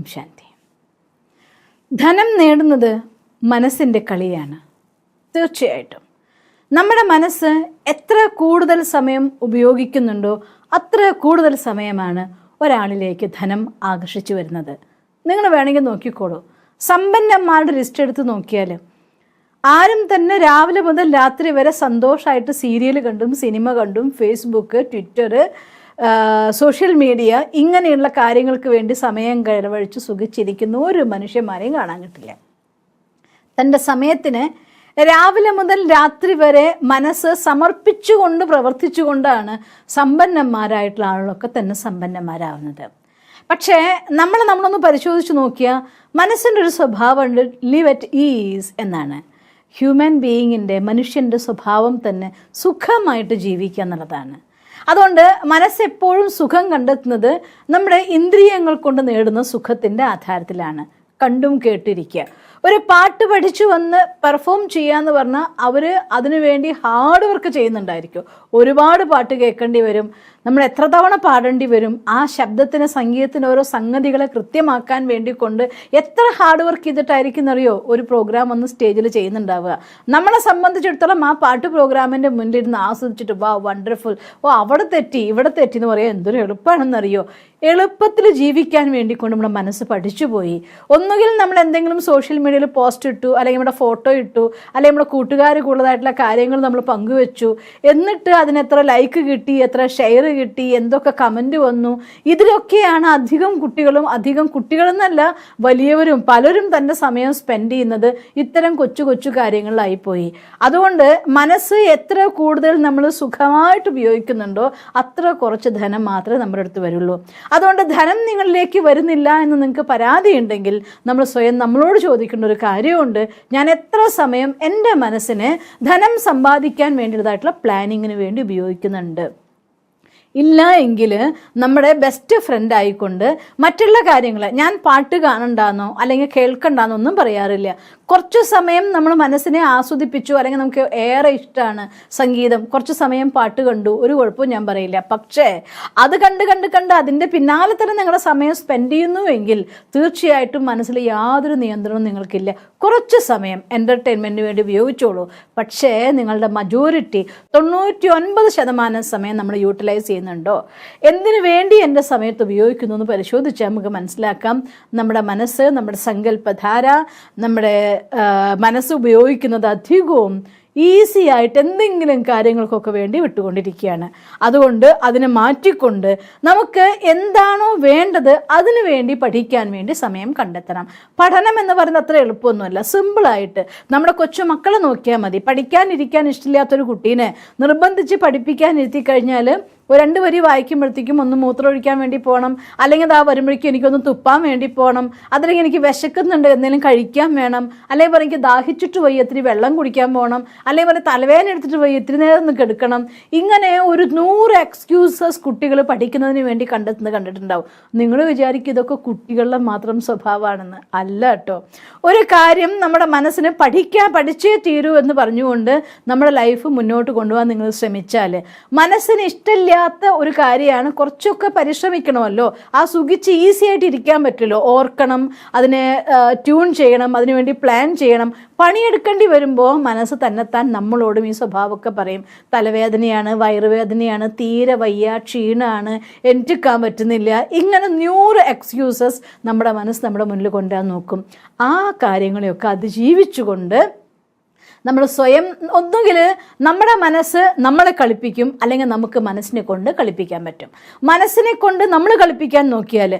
ഓം ശാന്തി. ധനം നേടുന്നത് മനസ്സിൻ്റെ കളിയാണ്. തീർച്ചയായിട്ടും നമ്മുടെ മനസ്സ് എത്ര കൂടുതൽ സമയം ഉപയോഗിക്കുന്നുണ്ടോ അത്ര കൂടുതൽ സമയമാണ് ഒരാളിലേക്ക് ധനം ആകർഷിച്ചു വരുന്നത്. നിങ്ങൾ വേണമെങ്കിൽ നോക്കിക്കോളൂ, സമ്പന്നന്മാരുടെ ലിസ്റ്റ് എടുത്ത് നോക്കിയാൽ ആരും തന്നെ രാവിലെ മുതൽ രാത്രി വരെ സന്തോഷമായിട്ട് സീരിയൽ കണ്ടും സിനിമ കണ്ടും ഫേസ്ബുക്ക്, ട്വിറ്റർ, സോഷ്യൽ മീഡിയ ഇങ്ങനെയുള്ള കാര്യങ്ങൾക്ക് വേണ്ടി സമയം ചെലവഴിച്ച് സുഖിച്ചിരിക്കുന്ന ഒരു മനുഷ്യന്മാരെയും കാണാൻ കിട്ടില്ല. തൻ്റെ സമയത്തിന് രാവിലെ മുതൽ രാത്രി വരെ മനസ്സ് സമർപ്പിച്ചുകൊണ്ട് പ്രവർത്തിച്ചുകൊണ്ടാണ് സമ്പന്നന്മാരായിട്ടുള്ള ആളുകളൊക്കെ തന്നെ സമ്പന്നന്മാരാവുന്നത്. പക്ഷേ നമ്മളൊന്ന് പരിശോധിച്ച് നോക്കിയാൽ മനസ്സിൻ്റെ ഒരു സ്വഭാവമുണ്ട്, ലിവ് അറ്റ് ഈസ് എന്നാണ്. ഹ്യൂമൻ ബീയിങ്ങിൻ്റെ, മനുഷ്യൻ്റെ സ്വഭാവം തന്നെ സുഖമായിട്ട് ജീവിക്കുക എന്നുള്ളതാണ്. അതുകൊണ്ട് മനസ്സെപ്പോഴും സുഖം കണ്ടെത്തുന്നത് നമ്മുടെ ഇന്ദ്രിയങ്ങൾ കൊണ്ട് നേടുന്ന സുഖത്തിൻ്റെ ആധാരത്തിലാണ്. കണ്ടും കേട്ടിരിക്കുക. ഒരു പാട്ട് പഠിച്ചു വന്ന് പെർഫോം ചെയ്യാന്ന് പറഞ്ഞാൽ അവർ അതിനു വേണ്ടി ഹാർഡ് വർക്ക് ചെയ്യുന്നുണ്ടായിരിക്കും. ഒരുപാട് പാട്ട് കേൾക്കേണ്ടി വരും, നമ്മൾ എത്ര തവണ പാടേണ്ടി വരും. ആ ശബ്ദത്തിന്, സംഗീതത്തിന് ഓരോ സംഗതികളെ കൃത്യമാക്കാൻ വേണ്ടി കൊണ്ട് എത്ര ഹാർഡ് വർക്ക് ചെയ്തിട്ടായിരിക്കും എന്നറിയോ ഒരു പ്രോഗ്രാം ഒന്ന് സ്റ്റേജിൽ ചെയ്യുന്നുണ്ടാവുക. നമ്മളെ സംബന്ധിച്ചിടത്തോളം ആ പാട്ട് പ്രോഗ്രാമിൻ്റെ മുന്നിലിരുന്ന് ആസ്വദിച്ചിട്ട് വാ വണ്ടർഫുൾ, അവിടെ തെറ്റി ഇവിടെ തെറ്റി എന്ന് പറയാൻ എന്തൊരു എളുപ്പമാണെന്നറിയോ. എളുപ്പത്തിൽ ജീവിക്കാൻ വേണ്ടി കൊണ്ട് നമ്മുടെ മനസ്സ് പഠിച്ചുപോയി. ഒന്നുകിൽ നമ്മൾ എന്തെങ്കിലും സോഷ്യൽ മീഡിയയിൽ പോസ്റ്റ് ഇട്ടു, അല്ലെങ്കിൽ നമ്മുടെ ഫോട്ടോ ഇട്ടു, അല്ലെങ്കിൽ നമ്മുടെ കൂട്ടുകാർ കൂടുതലായിട്ടുള്ള കാര്യങ്ങൾ നമ്മൾ പങ്കുവെച്ചു, എന്നിട്ട് അതിന് എത്ര ലൈക്ക് കിട്ടി, എത്ര ഷെയർ കിട്ടി, എന്തൊക്കെ കമൻറ്റ് വന്നു. ഇതിലൊക്കെയാണ് അധികം കുട്ടികളെന്നല്ല വലിയവരും പലരും തൻ്റെ സമയം സ്പെൻഡ് ചെയ്യുന്നത് ഇത്തരം കൊച്ചു കൊച്ചു കാര്യങ്ങളിലായിപ്പോയി. അതുകൊണ്ട് മനസ്സ് എത്ര കൂടുതൽ നമ്മൾ സുഖമായിട്ട് ഉപയോഗിക്കുന്നുണ്ടോ അത്ര കുറച്ച് ധനം മാത്രമേ നമ്മുടെ അടുത്ത് വരുള്ളൂ. അതുകൊണ്ട് ധനം നിങ്ങളിലേക്ക് വരുന്നില്ല എന്ന് നിങ്ങൾക്ക് പരാതിയുണ്ടെങ്കിൽ നമ്മൾ സ്വയം നമ്മളോട് ചോദിക്കേണ്ട ഒരു കാര്യമുണ്ട്, ഞാൻ എത്ര സമയം എൻ്റെ മനസ്സിനെ ധനം സമ്പാദിക്കാൻ വേണ്ടിയതായിട്ടുള്ള പ്ലാനിങ്ങിന് വേണ്ടി ഉപയോഗിക്കുന്നുണ്ട്. ഇല്ല എങ്കിൽ നമ്മുടെ ബെസ്റ്റ് ഫ്രണ്ട് ആയിക്കൊണ്ട് മറ്റുള്ള കാര്യങ്ങൾ, ഞാൻ പാട്ട് കാണണ്ടാന്നോ അല്ലെങ്കിൽ കേൾക്കണ്ടാന്നോ ഒന്നും പറയാറില്ല. കുറച്ച് സമയം നമ്മൾ മനസ്സിനെ ആസ്വദിപ്പിച്ചു, അല്ലെങ്കിൽ നമുക്ക് ഏറെ ഇഷ്ടമാണ് സംഗീതം, കുറച്ച് സമയം പാട്ട് കണ്ടു, ഒരു കുഴപ്പവും ഞാൻ പറയില്ല. പക്ഷേ അത് കണ്ട് അതിൻ്റെ പിന്നാലെ തന്നെ നിങ്ങളുടെ സമയം സ്പെൻഡ് ചെയ്യുന്നുവെങ്കിൽ തീർച്ചയായിട്ടും മനസ്സിൽ യാതൊരു നിയന്ത്രണവും നിങ്ങൾക്കില്ല. കുറച്ച് സമയം എൻ്റർടൈൻമെൻറ്റിന് വേണ്ടി ഉപയോഗിച്ചോളൂ. പക്ഷേ നിങ്ങളുടെ മജോറിറ്റി 99% സമയം നമ്മൾ യൂട്ടിലൈസ് ചെയ്യുന്നുണ്ടോ, എന്തിനു വേണ്ടി എൻ്റെ സമയത്ത് ഉപയോഗിക്കുന്നു എന്ന് പരിശോധിച്ചാൽ നമുക്ക് മനസ്സിലാക്കാം. നമ്മുടെ മനസ്സ്, നമ്മുടെ സങ്കല്പധാര, നമ്മുടെ മനസ്സ് ഉപയോഗിക്കുന്നത് അധികവും ഈസി ആയിട്ട് എന്തെങ്കിലും കാര്യങ്ങൾക്കൊക്കെ വേണ്ടി വിട്ടുകൊണ്ടിരിക്കുകയാണ്. അതുകൊണ്ട് അതിനെ മാറ്റിക്കൊണ്ട് നമുക്ക് എന്താണോ വേണ്ടത് അതിനു വേണ്ടി പഠിക്കാൻ വേണ്ടി സമയം കണ്ടെത്തണം. പഠനം എന്ന് പറയുന്നത് അത്ര എളുപ്പമൊന്നുമല്ല. സിമ്പിളായിട്ട് നമ്മുടെ കൊച്ചുമക്കളെ നോക്കിയാൽ മതി. പഠിക്കാനിരിക്കാൻ ഇഷ്ടമില്ലാത്തൊരു കുട്ടീനെ നിർബന്ധിച്ച് പഠിപ്പിക്കാൻ ഇരുത്തി കഴിഞ്ഞാൽ ഒരു 2 വരി വായിക്കുമ്പോഴത്തേക്കും ഒന്ന് മൂത്രമൊഴിക്കാൻ വേണ്ടി പോകണം, അല്ലെങ്കിൽ ആ വരുമ്പോഴേക്കും എനിക്കൊന്ന് തുപ്പാൻ വേണ്ടി പോകണം, അതല്ലെങ്കിൽ എനിക്ക് വിശക്കുന്നുണ്ട് എന്തെങ്കിലും കഴിക്കാൻ വേണം, അല്ലെങ്കിൽ എനിക്ക് ദാഹിച്ചിട്ട് പോയി ഇത്തിരി വെള്ളം കുടിക്കാൻ പോകണം, അല്ലെങ്കിൽ തലവേദന എടുത്തിട്ട് പോയി ഇത്തിരി നേരം ഒന്ന് കെടുക്കണം. ഇങ്ങനെ ഒരു 100 എക്സ്ക്യൂസസ് കുട്ടികൾ പഠിക്കുന്നതിന് വേണ്ടി കണ്ടിട്ടുണ്ടാവും. നിങ്ങൾ വിചാരിക്കും ഇതൊക്കെ കുട്ടികളുടെ മാത്രം സ്വഭാവമാണെന്ന്. അല്ല കേട്ടോ. ഒരു കാര്യം നമ്മുടെ മനസ്സിന് പഠിച്ചേ തീരൂ എന്ന് പറഞ്ഞുകൊണ്ട് നമ്മുടെ ലൈഫ് മുന്നോട്ട് കൊണ്ടുപോകാൻ നിങ്ങൾ ശ്രമിച്ചാൽ, മനസ്സിന് ഇഷ്ടമില്ല ഒരു കാര്യമാണ്, കുറച്ചൊക്കെ പരിശ്രമിക്കണമല്ലോ. ആ സുഖിച്ച് ഈസി ആയിട്ട് ഇരിക്കാൻ പറ്റില്ലോ. ഓർക്കണം, അതിനെ ട്യൂൺ ചെയ്യണം, അതിനുവേണ്ടി പ്ലാൻ ചെയ്യണം. പണിയെടുക്കേണ്ടി വരുമ്പോൾ മനസ്സ് തന്നെത്താൻ നമ്മളോടും ഈ സ്വഭാവമൊക്കെ പറയും. തലവേദനയാണ്, വയറുവേദനയാണ്, തീരെ വയ്യ, ക്ഷീണമാണ്, എനിക്കാൻ പറ്റുന്നില്ല. ഇങ്ങനെ 100 എക്സ്ക്യൂസസ് നമ്മുടെ മനസ്സ് നമ്മുടെ മുന്നിൽ കൊണ്ടുവരാൻ നോക്കും. ആ കാര്യങ്ങളെയൊക്കെ അതിജീവിച്ചുകൊണ്ട് നമ്മൾ സ്വയം ഒന്നുകിൽ നമ്മുടെ മനസ്സ് നമ്മളെ കളിപ്പിക്കും, അല്ലെങ്കിൽ നമുക്ക് മനസ്സിനെ കൊണ്ട് കളിപ്പിക്കാൻ പറ്റും. മനസ്സിനെ കൊണ്ട് നമ്മൾ കളിപ്പിക്കാൻ നോക്കിയാൽ,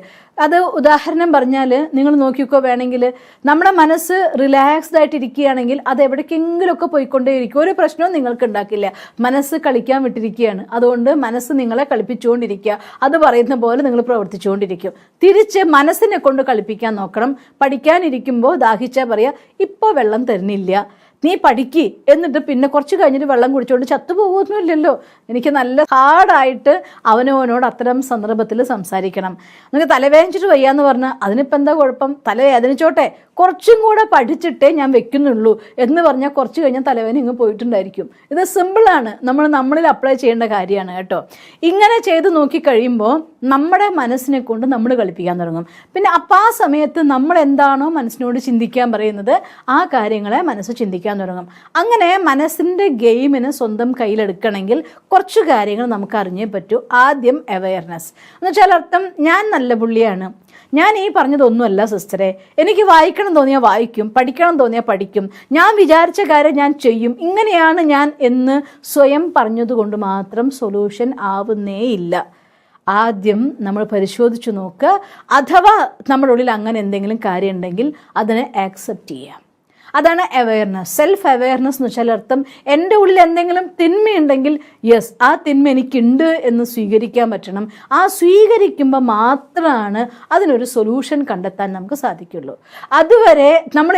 അത് ഉദാഹരണം പറഞ്ഞാൽ നിങ്ങൾ നോക്കിക്കോ, വേണമെങ്കിൽ നമ്മുടെ മനസ്സ് റിലാക്സ്ഡ് ആയിട്ടിരിക്കുകയാണെങ്കിൽ അത് എവിടേക്കെങ്കിലുമൊക്കെ പോയിക്കൊണ്ടേയിരിക്കും, ഒരു പ്രശ്നവും നിങ്ങൾക്ക് ഉണ്ടാക്കില്ല. മനസ്സ് കളിക്കാൻ വിട്ടിരിക്കുകയാണ്. അതുകൊണ്ട് മനസ്സ് നിങ്ങളെ കളിപ്പിച്ചുകൊണ്ടിരിക്കുക, അത് പറയുന്ന പോലെ നിങ്ങൾ പ്രവർത്തിച്ചുകൊണ്ടിരിക്കും. തിരിച്ച് മനസ്സിനെ കൊണ്ട് കളിപ്പിക്കാൻ നോക്കണം. പഠിക്കാനിരിക്കുമ്പോൾ ദാഹിച്ചാൽ പറയുക, ഇപ്പോൾ വെള്ളം തരുന്നില്ല, നീ പഠിക്ക്, എന്നിട്ട് പിന്നെ കുറച്ച് കഴിഞ്ഞിട്ട് വെള്ളം കുടിച്ചുകൊണ്ട് ചത്തുപോകുമൊന്നുമില്ലല്ലോ. എനിക്ക് നല്ല ഹാർഡായിട്ട് അവനവനോട് അത്തരം സന്ദർഭത്തിൽ സംസാരിക്കണം. നിങ്ങൾക്ക് തലവേദനിച്ചിട്ട് വയ്യാന്ന് പറഞ്ഞാൽ അതിനിപ്പോൾ എന്താ കുഴപ്പം, തലവേദനിച്ചോട്ടെ, കുറച്ചും കൂടെ പഠിച്ചിട്ടേ ഞാൻ വെക്കുന്നുള്ളൂ എന്ന് പറഞ്ഞാൽ കുറച്ച് കഴിഞ്ഞാൽ തലവേദന ഇങ്ങ് പോയിട്ടുണ്ടായിരിക്കും. ഇത് സിമ്പിളാണ്, നമ്മളിൽ അപ്ലൈ ചെയ്യേണ്ട കാര്യമാണ് കേട്ടോ. ഇങ്ങനെ ചെയ്ത് നോക്കിക്കഴിയുമ്പോൾ നമ്മുടെ മനസ്സിനെ കൊണ്ട് നമ്മൾ കളിപ്പിക്കാൻ തുടങ്ങും. പിന്നെ അപ്പം ആ സമയത്ത് നമ്മൾ എന്താണോ മനസ്സിനോട് ചിന്തിക്കാൻ പറയുന്നത് ആ കാര്യങ്ങളെ മനസ്സ് ചിന്തിക്കാൻ തുടങ്ങും. അങ്ങനെ മനസ്സിൻ്റെ ഗെയിമിന് സ്വന്തം കയ്യിലെടുക്കണമെങ്കിൽ കുറച്ച് കാര്യങ്ങൾ നമുക്ക് അറിഞ്ഞേ പറ്റൂ. ആദ്യം അവെയർനെസ് എന്ന് വെച്ചാൽ അർത്ഥം, ഞാൻ നല്ല പുള്ളിയാണ്, ഞാൻ ഈ പറഞ്ഞതൊന്നുമല്ല സിസ്റ്ററെ, എനിക്ക് വായിക്കണം തോന്നിയാൽ വായിക്കും, പഠിക്കണം തോന്നിയാൽ പഠിക്കും, ഞാൻ വിചാരിച്ച കാര്യം ഞാൻ ചെയ്യും, ഇങ്ങനെയാണ് ഞാൻ എന്ന് സ്വയം പറഞ്ഞതുകൊണ്ട് മാത്രം സൊല്യൂഷൻ ആവുന്നേയില്ല. ആദ്യം നമ്മൾ പരിശോധിച്ച് നോക്കുക. അഥവാ നമ്മുടെ ഉള്ളിൽ അങ്ങനെ എന്തെങ്കിലും കാര്യം ഉണ്ടെങ്കിൽ അതിനെ ആക്സെപ്റ്റ് ചെയ്യാം. അതാണ് അവെയർനെസ്. സെൽഫ് അവെയർനെസ് എന്ന് വെച്ചാൽ അർത്ഥം, എൻ്റെ ഉള്ളിൽ എന്തെങ്കിലും തിന്മയുണ്ടെങ്കിൽ യെസ്, ആ തിന്മ എനിക്കുണ്ട് എന്ന് സ്വീകരിക്കാൻ പറ്റണം. ആ സ്വീകരിക്കുമ്പോൾ മാത്രമാണ് അതിനൊരു സൊല്യൂഷൻ കണ്ടെത്താൻ നമുക്ക് സാധിക്കുള്ളൂ. അതുവരെ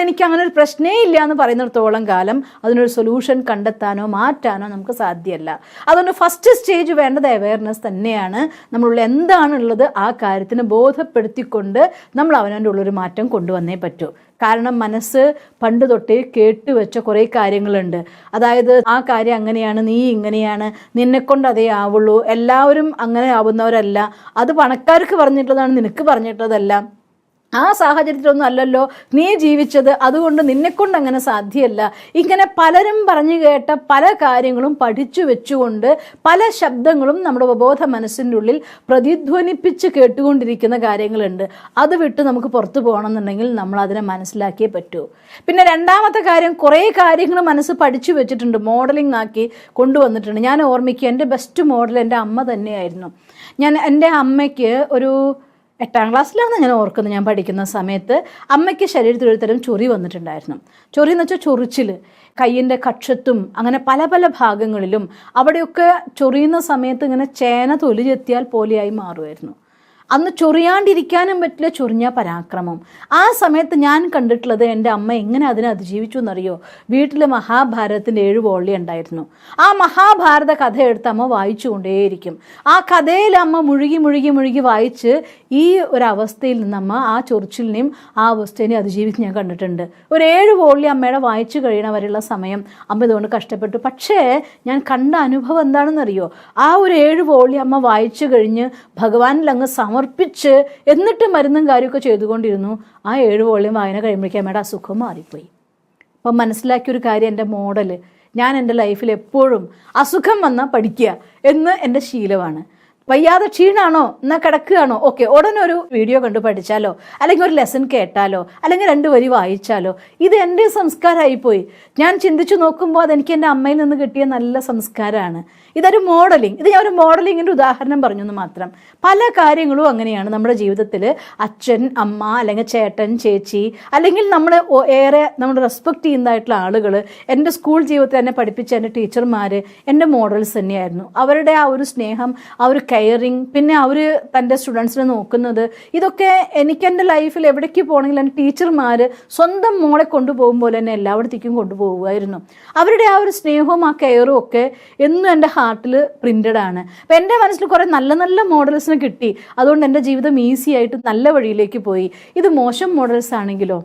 എനിക്ക് അങ്ങനെ ഒരു പ്രശ്നമേ ഇല്ല എന്ന് പറയുന്നിടത്തോളം കാലം അതിനൊരു സൊല്യൂഷൻ കണ്ടെത്താനോ മാറ്റാനോ നമുക്ക് സാധ്യമല്ല. അതുകൊണ്ട് ഫസ്റ്റ് സ്റ്റേജ് വേണ്ടത് അവെയർനെസ് തന്നെയാണ്. നമ്മളുള്ള എന്താണുള്ളത് ആ കാര്യത്തിന് ബോധപ്പെടുത്തിക്കൊണ്ട് നമ്മൾ അവനവൻ്റെ ഉള്ളൊരു മാറ്റം കൊണ്ടുവന്നേ പറ്റൂ. കാരണം മനസ്സ് പണ്ട് തൊട്ടേ കേട്ടുവെച്ച കുറേ കാര്യങ്ങളുണ്ട്. അതായത് ആ കാര്യം അങ്ങനെയാണ്, നീ ഇങ്ങനെയാണ്, നിന്നെക്കൊണ്ട് അതേ ആവുള്ളൂ, എല്ലാവരും അങ്ങനെ ആവുന്നവരല്ല, അത് പണക്കാർക്ക് പറഞ്ഞിട്ടുള്ളതാണ്, നിനക്ക് പറഞ്ഞിട്ടുള്ളതല്ല, ആ സാഹചര്യത്തിലൊന്നും അല്ലല്ലോ നീ ജീവിച്ചത്, അതുകൊണ്ട് നിന്നെക്കൊണ്ട് അങ്ങനെ സാധ്യമല്ല. ഇങ്ങനെ പലരും പറഞ്ഞു കേട്ട പല കാര്യങ്ങളും പഠിച്ചു വെച്ചുകൊണ്ട് പല ശബ്ദങ്ങളും നമ്മുടെ ഉപബോധ മനസ്സിൻ്റെ ഉള്ളിൽ പ്രതിധ്വനിപ്പിച്ച് കേട്ടുകൊണ്ടിരിക്കുന്ന കാര്യങ്ങളുണ്ട്. അത് വിട്ട് നമുക്ക് പുറത്തു പോകണമെന്നുണ്ടെങ്കിൽ നമ്മൾ അതിനെ മനസ്സിലാക്കിയേ പറ്റൂ. പിന്നെ രണ്ടാമത്തെ കാര്യം, കുറേ കാര്യങ്ങൾ മനസ്സ് പഠിച്ചു വെച്ചിട്ടുണ്ട്, മോഡലിംഗ് ആക്കി കൊണ്ടുവന്നിട്ടുണ്ട്. ഞാൻ ഓർമ്മിക്കുക, എൻ്റെ ബെസ്റ്റ് മോഡൽ എൻ്റെ അമ്മ തന്നെയായിരുന്നു. എൻ്റെ അമ്മയ്ക്ക് ഒരു 8ാം ക്ലാസ്സിലാണ് ഞാൻ ഓർക്കുന്നത്. ഞാൻ പഠിക്കുന്ന സമയത്ത് അമ്മയ്ക്ക് ശരീരത്തിൽ ഒരു തരം ചൊറി വന്നിട്ടുണ്ടായിരുന്നു. ചൊറി എന്ന് വെച്ചാൽ ചൊറിച്ചിൽ, കയ്യിൻ്റെ കക്ഷത്തും അങ്ങനെ പല പല ഭാഗങ്ങളിലും. അവിടെയൊക്കെ ചൊറിയുന്ന സമയത്ത് ഇങ്ങനെ ചേന തൊലി ചെത്തിയാൽ പോലെയായി മാറുമായിരുന്നു. അന്ന് ചൊറിയാണ്ടിരിക്കാനും പറ്റില്ല, ചൊറിഞ്ഞ പരാക്രമം. ആ സമയത്ത് ഞാൻ കണ്ടിട്ടുള്ളത് എൻ്റെ അമ്മ എങ്ങനെ അതിനെ അതിജീവിച്ചു എന്നറിയോ? വീട്ടിൽ മഹാഭാരതത്തിൻ്റെ 7 വോള്യം ഉണ്ടായിരുന്നു. ആ മഹാഭാരത കഥ എടുത്ത് അമ്മ വായിച്ചു കൊണ്ടേയിരിക്കും. ആ കഥയിൽ അമ്മ മുഴുകി മുഴുകി മുഴുകി വായിച്ച് ഈ ഒരവസ്ഥയിൽ നിന്നമ്മ ആ ചൊറിച്ചിലിനെയും ആ അവസ്ഥേനെയും അതിജീവിച്ച് ഞാൻ കണ്ടിട്ടുണ്ട്. ഒരു 7 വോള്യം അമ്മയുടെ വായിച്ചു കഴിയണ വരെയുള്ള സമയം അമ്മ ഇതുകൊണ്ട് കഷ്ടപ്പെട്ടു. പക്ഷേ ഞാൻ കണ്ട അനുഭവം എന്താണെന്നറിയോ? ആ ഒരു 7 വോള്യം അമ്മ വായിച്ചു കഴിഞ്ഞ് ഭഗവാനിൽ അങ്ങ് സമർപ്പിച്ച് എന്നിട്ട് മരുന്നും കാര്യമൊക്കെ ചെയ്തുകൊണ്ടിരുന്നു. ആ 7 വോള്യം വായന കഴിയുമ്പോഴേക്കും അമ്മയുടെ അസുഖം മാറിപ്പോയി. അപ്പം മനസ്സിലാക്കിയൊരു കാര്യം, എൻ്റെ മോഡല്, ഞാൻ എൻ്റെ ലൈഫിൽ എപ്പോഴും അസുഖം വന്നാൽ പഠിക്കുക എന്ന് എൻ്റെ ശീലമാണ്. വയ്യാതെ ക്ഷീണാണോ എന്നാൽ കിടക്കുകയാണോ, ഓക്കെ, ഉടനെ ഒരു വീഡിയോ കണ്ടു പഠിച്ചാലോ, അല്ലെങ്കിൽ ഒരു ലെസൺ കേട്ടാലോ, അല്ലെങ്കിൽ 2 വരി വായിച്ചാലോ, ഇത് എൻ്റെ സംസ്കാരമായിപ്പോയി. ഞാൻ ചിന്തിച്ചു നോക്കുമ്പോൾ അതെനിക്ക് എൻ്റെ അമ്മയിൽ നിന്ന് കിട്ടിയ നല്ല സംസ്കാരമാണ്. ഇതൊരു മോഡലിംഗ്. ഇത് ഞാൻ ഒരു മോഡലിങ്ങിൻ്റെ ഉദാഹരണം പറഞ്ഞു എന്ന് മാത്രം. പല കാര്യങ്ങളും അങ്ങനെയാണ് നമ്മുടെ ജീവിതത്തിൽ. അച്ഛൻ, അമ്മ, അല്ലെങ്കിൽ ചേട്ടൻ, ചേച്ചി, അല്ലെങ്കിൽ നമ്മൾ ഏറെ നമ്മൾ റെസ്പെക്റ്റ് ചെയ്യുന്നതായിട്ടുള്ള ആളുകൾ, എൻ്റെ സ്കൂൾ ജീവിതത്തിൽ എന്നെ പഠിപ്പിച്ച എൻ്റെ ടീച്ചർമാർ എൻ്റെ മോഡൽസ് തന്നെയായിരുന്നു. അവരുടെ ആ ഒരു സ്നേഹം, ആ ഒരു കെയറിങ്, പിന്നെ അവർ തൻ്റെ സ്റ്റുഡൻസിനെ നോക്കുന്നത്, ഇതൊക്കെ എനിക്ക് എൻ്റെ ലൈഫിൽ എവിടേക്ക് പോകണമെങ്കിൽ എൻ്റെ ടീച്ചർമാർ സ്വന്തം മോളെ കൊണ്ടുപോകുമ്പോൾ എന്നെ എല്ലായിടത്തേക്കും കൊണ്ടുപോകുമായിരുന്നു. അവരുടെ ആ ഒരു സ്നേഹവും ആ കെയറും ഒക്കെ എന്നും എൻ്റെ ഹാർട്ടിൽ പ്രിൻ്റഡ് ആണ്. അപ്പം എൻ്റെ മനസ്സിൽ കുറേ നല്ല നല്ല മോഡൽസിനെ കിട്ടി. അതുകൊണ്ട് എൻ്റെ ജീവിതം ഈസി ആയിട്ട് നല്ല വഴിയിലേക്ക് പോയി. ഇത് മോശം മോഡൽസ് ആണെങ്കിലോ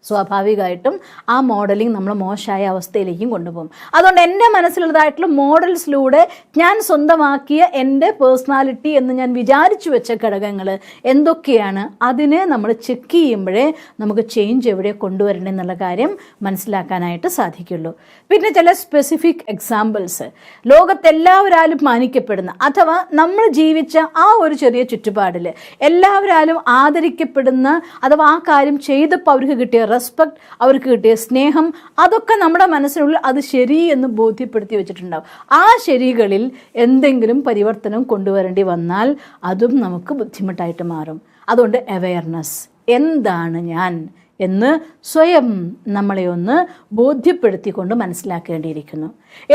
സ്വാഭാവികമായിട്ടും ആ മോഡലിംഗ് നമ്മൾ മോശമായ അവസ്ഥയിലേക്കും കൊണ്ടുപോകും. അതുകൊണ്ട് എൻ്റെ മനസ്സിലുള്ളതായിട്ടുള്ള മോഡൽസിലൂടെ ഞാൻ സ്വന്തമാക്കിയ എൻ്റെ പേഴ്സണാലിറ്റി എന്ന് ഞാൻ വിചാരിച്ചു വെച്ച ഘടകങ്ങൾ എന്തൊക്കെയാണ്, അതിനെ നമ്മൾ ചെക്ക് ചെയ്യുമ്പോഴേ നമുക്ക് ചേഞ്ച് എവിടെ കൊണ്ടുവരണമെന്നുള്ള കാര്യം മനസ്സിലാക്കാനായിട്ട് സാധിക്കുള്ളൂ. പിന്നെ ചില സ്പെസിഫിക് എക്സാമ്പിൾസ്, ലോകത്തെല്ലാവരാലും മാനിക്കപ്പെടുന്ന അഥവാ നമ്മൾ ജീവിച്ച ആ ഒരു ചെറിയ ചുറ്റുപാടിൽ എല്ലാവരാലും ആദരിക്കപ്പെടുന്ന, അഥവാ ആ കാര്യം ചെയ്തപ്പോൾ അവർക്ക് കിട്ടിയ റെസ്പെക്ട്, അവർക്ക് കിട്ടിയ സ്നേഹം, അതൊക്കെ നമ്മുടെ മനസ്സിനുള്ളിൽ അത് ശരി എന്ന് ബോധ്യപ്പെടുത്തി വെച്ചിട്ടുണ്ടാവും. ആ ശരികളിൽ എന്തെങ്കിലും പരിവർത്തനം കൊണ്ടുവരേണ്ടി വന്നാൽ അതും നമുക്ക് ബുദ്ധിമുട്ടായിട്ട് മാറും. അതുകൊണ്ട് അവെയർനെസ്, എന്താണ് ഞാൻ എന്ന് സ്വയം നമ്മളെ ഒന്ന് ബോധ്യപ്പെടുത്തിക്കൊണ്ട് മനസ്സിലാക്കേണ്ടിയിരിക്കുന്നു.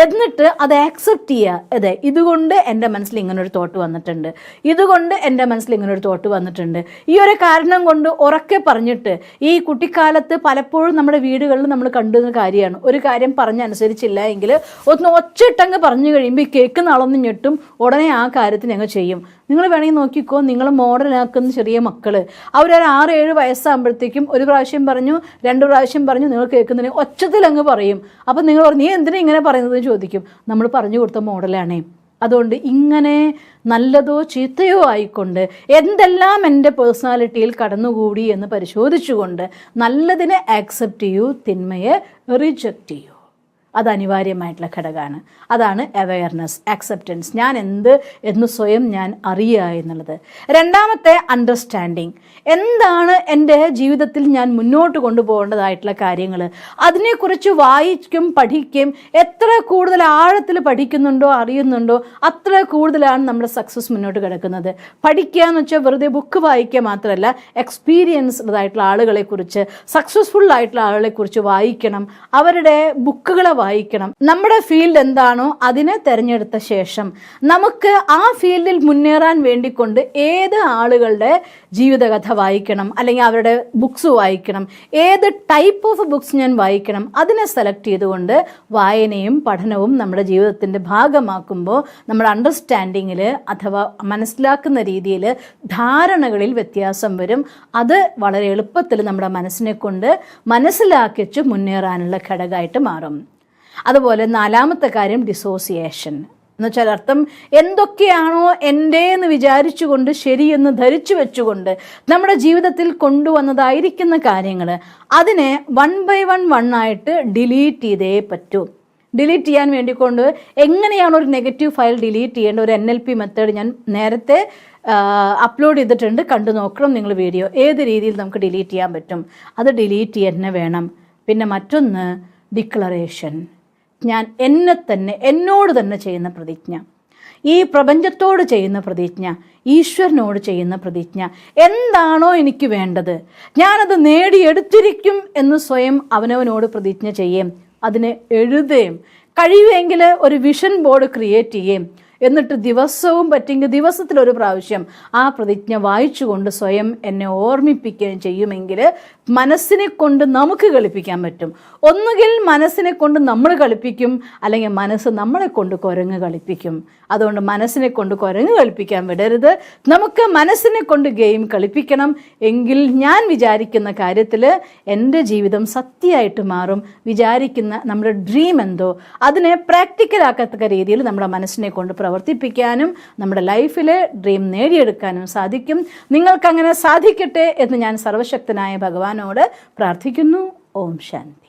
എന്നിട്ട് അത് ആക്സെപ്റ്റ് ചെയ്യുക. അതെ, ഇതുകൊണ്ട് എൻ്റെ മനസ്സിൽ ഇങ്ങനൊരു തോട്ട് വന്നിട്ടുണ്ട്, ഇതുകൊണ്ട് എൻ്റെ മനസ്സിൽ ഇങ്ങനൊരു തോട്ട് വന്നിട്ടുണ്ട്, ഈ ഒരു കാരണം കൊണ്ട് ഉറക്കെ പറഞ്ഞിട്ട്. ഈ കുട്ടിക്കാലത്ത് പലപ്പോഴും നമ്മുടെ വീടുകളിൽ നമ്മൾ കണ്ടുന്ന കാര്യമാണ്, ഒരു കാര്യം പറഞ്ഞനുസരിച്ചില്ല എങ്കിൽ ഒന്ന് ഒച്ചിട്ടങ്ങ് പറഞ്ഞു കഴിയുമ്പോൾ ഈ കേൾക്കുന്ന ആളൊന്നും ഞെട്ടും, ഉടനെ ആ കാര്യത്തിന് അങ്ങ് ചെയ്യും. നിങ്ങൾ വേണമെങ്കിൽ നോക്കിക്കോ, നിങ്ങൾ മോഡലാക്കുന്ന ചെറിയ മക്കൾ, അവരൊരു 6-7 വയസ്സാകുമ്പോഴത്തേക്കും ഒരു പ്രാവശ്യം പറഞ്ഞു, 2 പ്രാവശ്യം പറഞ്ഞു, നിങ്ങൾ കേൾക്കുന്നതിന് ഒച്ചത്തിൽ അങ്ങ് പറയും. അപ്പം നിങ്ങൾ പറഞ്ഞു, നീ എന്തിനാ ഇങ്ങനെ പറയുന്നതെന്ന് ചോദിക്കും. നമ്മൾ പറഞ്ഞു കൊടുത്ത മോഡലാണേ. അതുകൊണ്ട് ഇങ്ങനെ നല്ലതോ ചീത്തയോ ആയിക്കൊണ്ട് എന്തെല്ലാം എൻ്റെ പേഴ്സണാലിറ്റിയിൽ കടന്നുകൂടി എന്ന് പരിശോധിച്ചുകൊണ്ട് നല്ലതിനെ ആക്സെപ്റ്റ് ചെയ്യൂ, തിന്മയെ റിജക്റ്റ് ചെയ്യൂ. അത് അനിവാര്യമായിട്ടുള്ള ഘടകമാണ്. അതാണ് അവെയർനെസ്, ആക്സെപ്റ്റൻസ്. ഞാൻ എന്ത് എന്ന് സ്വയം ഞാൻ അറിയുക എന്നുള്ളത്. രണ്ടാമത്തെ അണ്ടർസ്റ്റാൻഡിങ്. എന്താണ് എൻ്റെ ജീവിതത്തിൽ ഞാൻ മുന്നോട്ട് കൊണ്ടുപോകേണ്ടതായിട്ടുള്ള കാര്യങ്ങൾ, അതിനെക്കുറിച്ച് വായിക്കും, പഠിക്കും. എത്ര കൂടുതൽ ആഴത്തിൽ പഠിക്കുന്നുണ്ടോ, അറിയുന്നുണ്ടോ, അത്ര കൂടുതലാണ് നമ്മുടെ സക്സസ് മുന്നോട്ട് കിടക്കുന്നത്. പഠിക്കുക എന്ന് വെച്ചാൽ വെറുതെ ബുക്ക് വായിക്കുക മാത്രമല്ല, എക്സ്പീരിയൻസ്ഡായിട്ടുള്ള ആളുകളെക്കുറിച്ച്, സക്സസ്ഫുൾ ആയിട്ടുള്ള ആളുകളെക്കുറിച്ച് വായിക്കണം, അവരുടെ ബുക്കുകളെ വായിക്കണം. നമ്മുടെ ഫീൽഡ് എന്താണോ അതിനെ തിരഞ്ഞെടുത്ത ശേഷം നമുക്ക് ആ ഫീൽഡിൽ മുന്നേറാൻ വേണ്ടിക്കൊണ്ട് ഏത് ആളുകളുടെ ജീവിതകഥ വായിക്കണം, അല്ലെങ്കിൽ അവരുടെ ബുക്സ് വായിക്കണം, ഏത് ടൈപ്പ് ഓഫ് ബുക്സ് ഞാൻ വായിക്കണം, അതിനെ സെലക്ട് ചെയ്തുകൊണ്ട് വായനയും പഠനവും നമ്മുടെ ജീവിതത്തിൻ്റെ ഭാഗമാക്കുമ്പോൾ നമ്മുടെ അണ്ടർസ്റ്റാൻഡിങ്ങിൽ അഥവാ മനസ്സിലാക്കുന്ന രീതിയിൽ ധാരണകളിൽ വ്യത്യാസം വരും. അത് വളരെ എളുപ്പത്തിൽ നമ്മുടെ മനസ്സിനെ കൊണ്ട് മനസ്സിലാക്കിച്ച് മുന്നേറാനുള്ള ഘടകമായിട്ട് മാറും. അതുപോലെ 4-മത്തെ കാര്യം ഡിസോസിയേഷൻ എന്ന് വെച്ചാൽ അർത്ഥം, എന്തൊക്കെയാണോ എൻ്റെ എന്ന് വിചാരിച്ചുകൊണ്ട് ശരിയെന്ന് ധരിച്ചു വെച്ചുകൊണ്ട് നമ്മുടെ ജീവിതത്തിൽ കൊണ്ടുവന്നതായിരിക്കുന്ന കാര്യങ്ങൾ അതിനെ 1 by 1 ആയിട്ട് ഡിലീറ്റ് ചെയ്തേ പറ്റൂ. ഡിലീറ്റ് ചെയ്യാൻ വേണ്ടിക്കൊണ്ട് എങ്ങനെയാണ് ഒരു നെഗറ്റീവ് ഫയൽ ഡിലീറ്റ് ചെയ്യേണ്ട ഒരു NLP മെത്തേഡ് ഞാൻ നേരത്തെ അപ്ലോഡ് ചെയ്തിട്ടുണ്ട്, കണ്ടു നോക്കണം നിങ്ങൾ വീഡിയോ. ഏത് രീതിയിൽ നമുക്ക് ഡിലീറ്റ് ചെയ്യാൻ പറ്റും, അത് ഡിലീറ്റ് ചെയ്യാൻ വേണം. പിന്നെ മറ്റൊന്ന് ഡിക്ലറേഷൻ. ഞാൻ എന്നോട് തന്നെ ചെയ്യുന്ന പ്രതിജ്ഞ, ഈ പ്രപഞ്ചത്തോട് ചെയ്യുന്ന പ്രതിജ്ഞ, ഈശ്വരനോട് ചെയ്യുന്ന പ്രതിജ്ഞ. എന്താണോ എനിക്ക് വേണ്ടത് ഞാനത് നേടിയെടുത്തിരിക്കും എന്ന് സ്വയം അവനവനോട് പ്രതിജ്ഞ ചെയ്യേം, അതിനെ എഴുതുകയും കഴിയുമെങ്കിൽ ഒരു വിഷൻ ബോർഡ് ക്രിയേറ്റ് ചെയ്യുകയും എന്നിട്ട് ദിവസവും പറ്റുമെങ്കിൽ ദിവസത്തിലൊരു പ്രാവശ്യം ആ പ്രതിജ്ഞ വായിച്ചുകൊണ്ട് സ്വയം എന്നെ ഓർമ്മിപ്പിക്കുകയും ചെയ്യുമെങ്കിൽ മനസ്സിനെ കൊണ്ട് നമുക്ക് കളിപ്പിക്കാൻ പറ്റും. ഒന്നുകിൽ മനസ്സിനെ കൊണ്ട് നമ്മൾ കളിപ്പിക്കും, അല്ലെങ്കിൽ മനസ്സ് നമ്മളെ കൊണ്ട് കുരങ്ങ് കളിപ്പിക്കും. അതുകൊണ്ട് മനസ്സിനെ കൊണ്ട് കുരങ്ങ് കളിപ്പിക്കാൻ വിടരുത്, നമുക്ക് മനസ്സിനെ കൊണ്ട് ഗെയിം കളിപ്പിക്കണം. എങ്കിൽ ഞാൻ വിചാരിക്കുന്ന കാര്യത്തിൽ എൻ്റെ ജീവിതം സത്യമായിട്ട് മാറും. വിചാരിക്കുന്ന നമ്മുടെ ഡ്രീം എന്തോ അതിനെ പ്രാക്ടിക്കലാക്കത്തക്ക രീതിയിൽ നമ്മുടെ മനസ്സിനെ കൊണ്ട് പ്രവർത്തിപ്പിക്കാനും നമ്മുടെ ലൈഫിൽ ഡ്രീം നേടിയെടുക്കാനും സാധിക്കും. നിങ്ങൾക്കങ്ങനെ സാധിക്കട്ടെ എന്ന് ഞാൻ സർവശക്തനായ ഭഗവാനോട് പ്രാർത്ഥിക്കുന്നു. ഓം ശാന്തി.